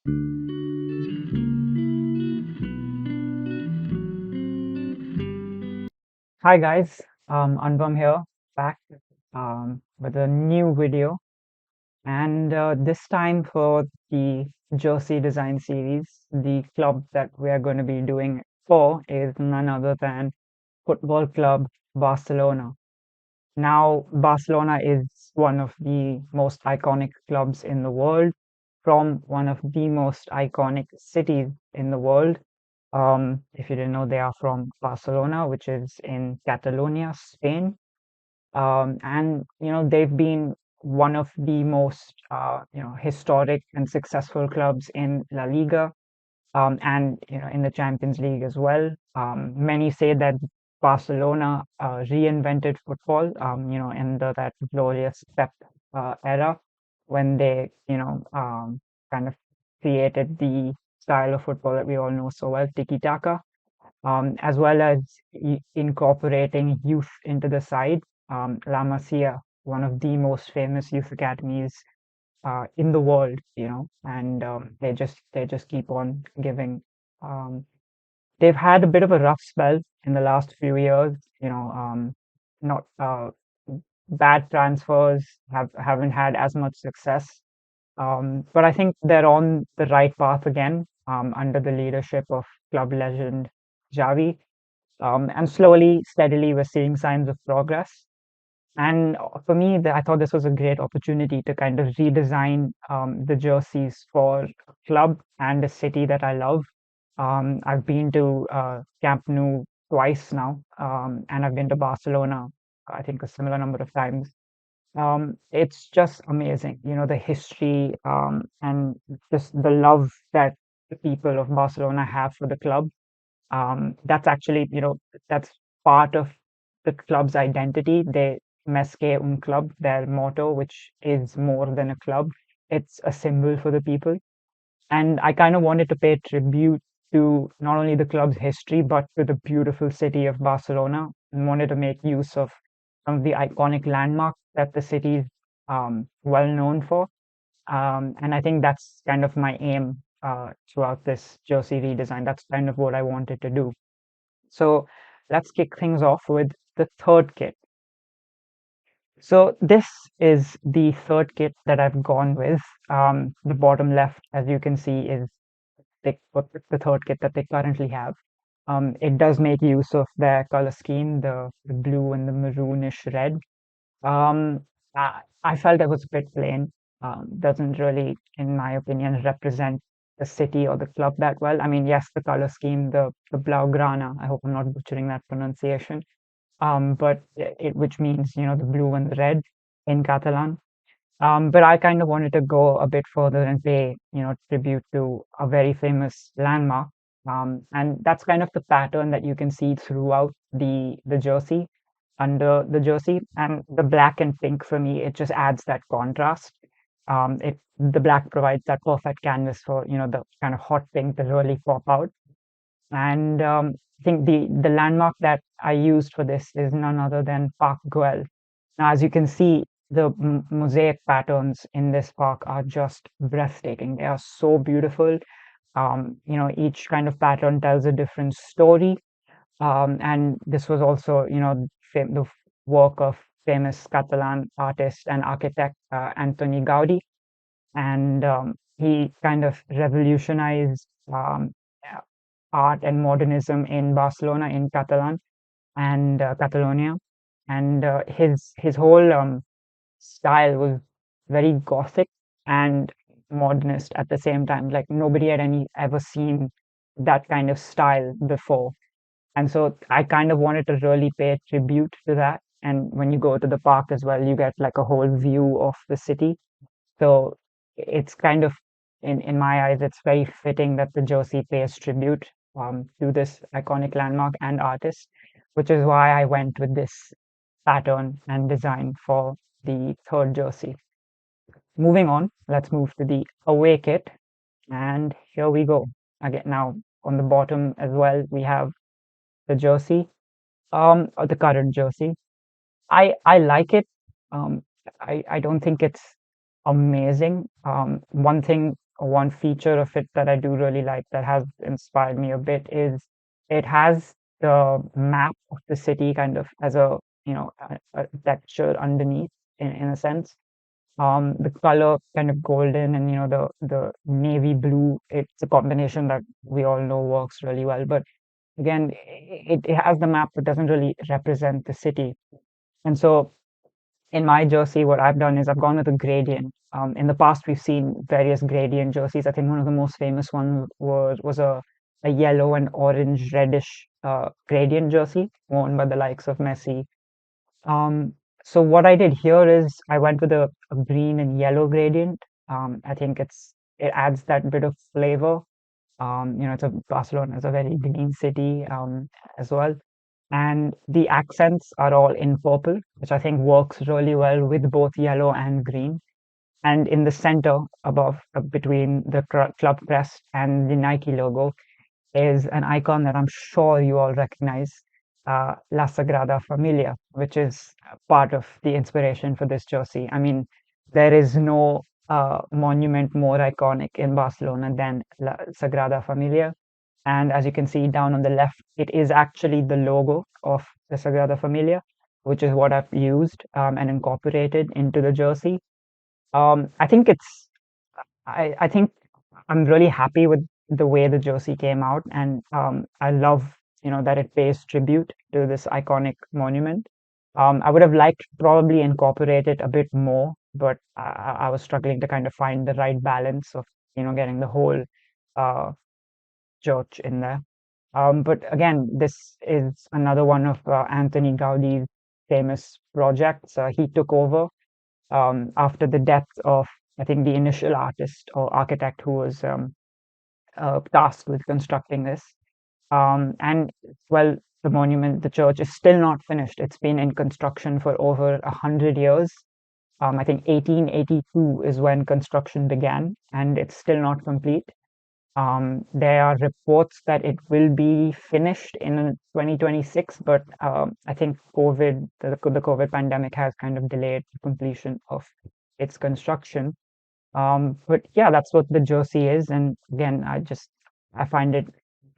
Hi guys, Anupam here, back with a new video, and this time for the jersey design series, the club that we are going to be doing it for is none other than Football Club Barcelona. Now, Barcelona is one of the most iconic clubs in the world, from one of the most iconic cities in the world. If you didn't know, they are from Barcelona, which is in Catalonia, Spain. And they've been one of the most historic and successful clubs in La Liga, and in the Champions League as well. Many say that Barcelona reinvented football, in that glorious Pep era, when they kind of created the style of football that we all know so well, tiki-taka, as well as incorporating youth into the side. La Masia, one of the most famous youth academies in the world, and they just keep on giving. Um, they've had a bit of a rough spell in the last few years, not bad transfers haven't had as much success. But I think they're on the right path again, under the leadership of club legend Xavi. And slowly, steadily, we're seeing signs of progress. And for me, I thought this was a great opportunity to kind of redesign the jerseys for a club and a city that I love. I've been to Camp Nou twice now, and I've been to Barcelona, I think, a similar number of times. It's just amazing, the history, and just the love that the people of Barcelona have for the club. That's actually, that's part of the club's identity. They Més que un club, their motto, which is more than a club. It's a symbol for the people. And I kind of wanted to pay tribute to not only the club's history, but to the beautiful city of Barcelona, and wanted to make use of some of the iconic landmarks that the city is well known for. And I think that's kind of my aim throughout this jersey redesign. That's kind of what I wanted to do. So let's kick things off with the third kit. So this is the third kit that I've gone with. The bottom left, as you can see, is the third kit that they currently have. It does make use of their color scheme, the blue and the maroonish red. I felt it was a bit plain. Doesn't really, in my opinion, represent the city or the club that well. I mean, yes, the color scheme, the Blaugrana. I hope I'm not butchering that pronunciation. But which means the blue and the red in Catalan. But I kind of wanted to go a bit further and pay tribute to a very famous landmark. And that's kind of the pattern that you can see throughout the jersey, under the jersey, and the black and pink for me, it just adds that contrast. The black provides that perfect canvas for the kind of hot pink to really pop out. And I think the landmark that I used for this is none other than Park Guell. Now, as you can see, the mosaic patterns in this park are just breathtaking. They are so beautiful. Each kind of pattern tells a different story. And this was also, the work of famous Catalan artist and architect Antoni Gaudi. And he kind of revolutionized art and modernism in Barcelona, in Catalan and Catalonia. And his whole style was very gothic and modernist at the same time. Like nobody had any ever seen that kind of style before. And so I kind of wanted to really pay tribute to that. And when you go to the park as well, you get like a whole view of the city. So it's kind of, in my eyes, it's very fitting that the jersey pays tribute to this iconic landmark and artist, which is why I went with this pattern and design for the third jersey. Moving on, let's move to the away kit. And here we go. Again, now on the bottom as well, we have the jersey, or the current jersey. I like it. Um, I don't think it's amazing. One thing one feature of it that I do really like that has inspired me a bit is it has the map of the city kind of as a texture underneath in a sense. The color kind of golden and the navy blue, it's a combination that we all know works really well. But again, it has the map but doesn't really represent the city. And so in my jersey, what I've done is I've gone with a gradient. In the past, we've seen various gradient jerseys. I think one of the most famous ones was a yellow and orange reddish gradient jersey worn by the likes of Messi. Um, so what I did here is I went with a green and yellow gradient. I think it adds that bit of flavor. It's a Barcelona is a very green city as well, and the accents are all in purple, which I think works really well with both yellow and green. And in the center, above, between the club crest and the Nike logo, is an icon that I'm sure you all recognize, La Sagrada Familia, which is part of the inspiration for this jersey. I mean, there is no monument more iconic in Barcelona than La Sagrada Familia. And as you can see down on the left, it is actually the logo of the Sagrada Familia, which is what I've used and incorporated into the jersey. I think I think I'm really happy with the way the jersey came out, and I love, that it pays tribute to this iconic monument. I would have liked to probably incorporate it a bit more, but I was struggling to kind of find the right balance of, getting the whole uh, church in there. But again, this is another one of Antoni Gaudi's famous projects. He took over after the death of, I think, the initial artist or architect who was tasked with constructing this. And well, the church is still not finished. It's been in construction for over 100 years. I think 1882 is when construction began, and it's still not complete. There are reports that it will be finished in 2026, but I think the COVID pandemic has kind of delayed the completion of its construction. But yeah, that's what the jersey is. And again, I find it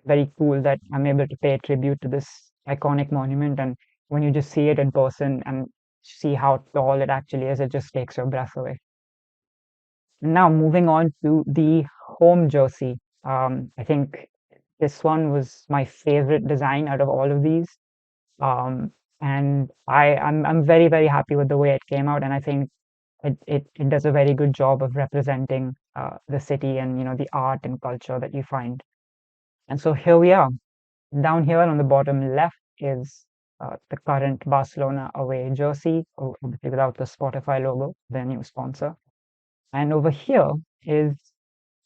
very cool that I'm able to pay tribute to this iconic monument. And when you just see it in person and see how tall it actually is, it just takes your breath away. Now, moving on to the home jersey. I think this one was my favorite design out of all of these. Um, and I'm very, very happy with the way it came out. And I think it does a very good job of representing the city and, the art and culture that you find. And so here we are. Down here on the bottom left is the current Barcelona away jersey, obviously without the Spotify logo, their new sponsor. And over here is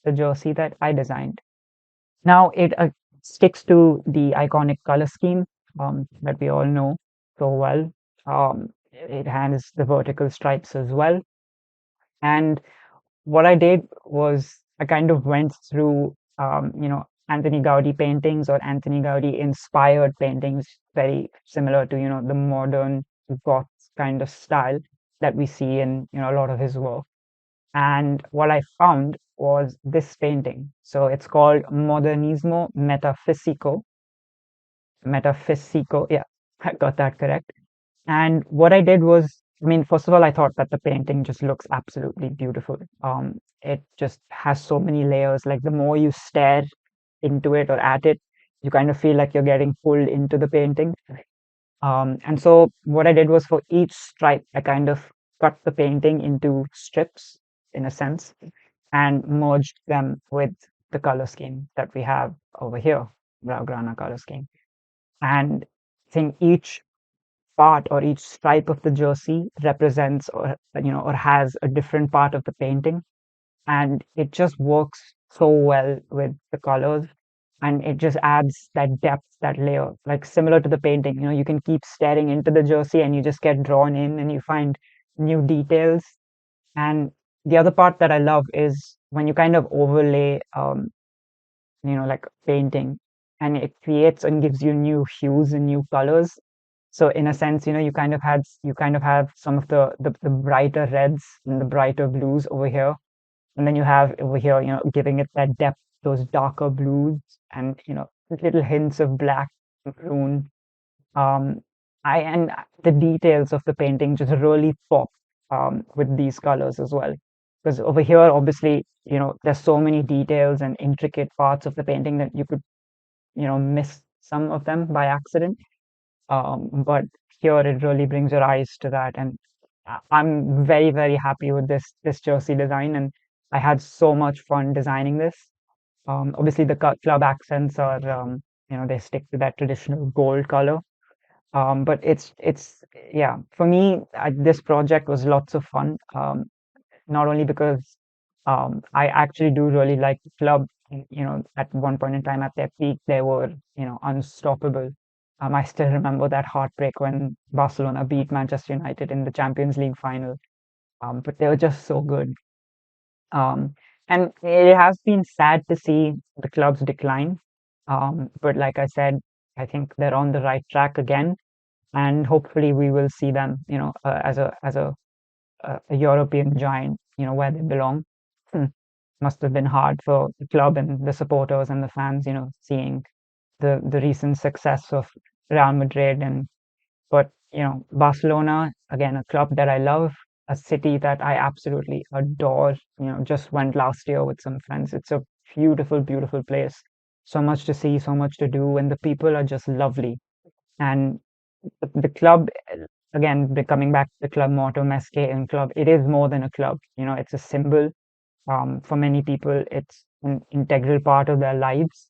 the jersey that I designed. Now it sticks to the iconic color scheme that we all know so well. It has the vertical stripes as well. And what I did was I kind of went through, Antoni Gaudi paintings or Antoni Gaudi inspired paintings, very similar to, the modern goth kind of style that we see in, a lot of his work. And what I found was this painting. So it's called Modernismo Metafisico. Metafisico, yeah, I got that correct. And what I did was, I mean, first of all, I thought that the painting just looks absolutely beautiful. It just has so many layers. Like the more you stare into it or at it, you kind of feel like you're getting pulled into the painting. And so what I did was for each stripe, I kind of cut the painting into strips in a sense and merged them with the color scheme that we have over here, Blaugrana color scheme. And I think each part or each stripe of the jersey represents or has a different part of the painting, and it just works so well with the colors, and it just adds that depth, that layer, like similar to the painting. You can keep staring into the jersey and you just get drawn in and you find new details. And the other part that I love is when you kind of overlay like painting, and it creates and gives you new hues and new colors. So in a sense, you kind of have some of the brighter reds and the brighter blues over here, And then you have over here, giving it that depth, those darker blues and, little hints of black, maroon. Um, and the details of the painting just really pop with these colors as well. Because over here, obviously, there's so many details and intricate parts of the painting that you could, miss some of them by accident. But here it really brings your eyes to that, and I'm very, very happy with this jersey design, and I had so much fun designing this. Obviously, the club accents are, they stick to that traditional gold color. But yeah, for me, this project was lots of fun. Not only because I actually do really like the club. At one point in time, at their peak, they were, unstoppable. I still remember that heartbreak when Barcelona beat Manchester United in the Champions League final. But they were just so good. Um, and it has been sad to see the club's decline. But like I said, I think they're on the right track again, and hopefully we will see them, as a European giant, where they belong. Hmm. Must have been hard for the club and the supporters and the fans, seeing the recent success of Real Madrid. And but Barcelona, again, a club that I love, a city that I absolutely adore. Just went last year with some friends. It's a beautiful, beautiful place. So much to see, so much to do, and the people are just lovely. And the club, again, coming back to the club motto, Mesque and club, it is more than a club. It's a symbol. For many people, it's an integral part of their lives,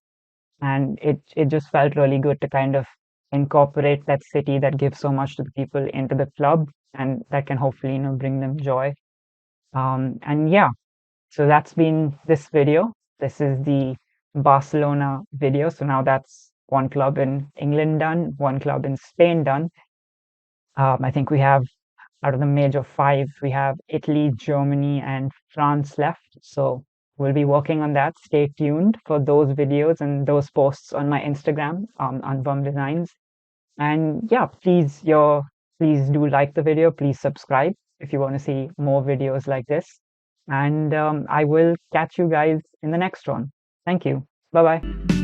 and it just felt really good to kind of incorporate that city that gives so much to the people into the club, and that can hopefully bring them joy. And yeah, so that's been this video. This is the Barcelona video. So now that's one club in England done, one club in Spain done. I think we have, out of the major five, we have Italy, Germany, and France left. So we'll be working on that. Stay tuned for those videos and those posts on my Instagram, Anupam Designs. And yeah, please do like the video. Please subscribe if you want to see more videos like this. And I will catch you guys in the next one. Thank you. Bye bye.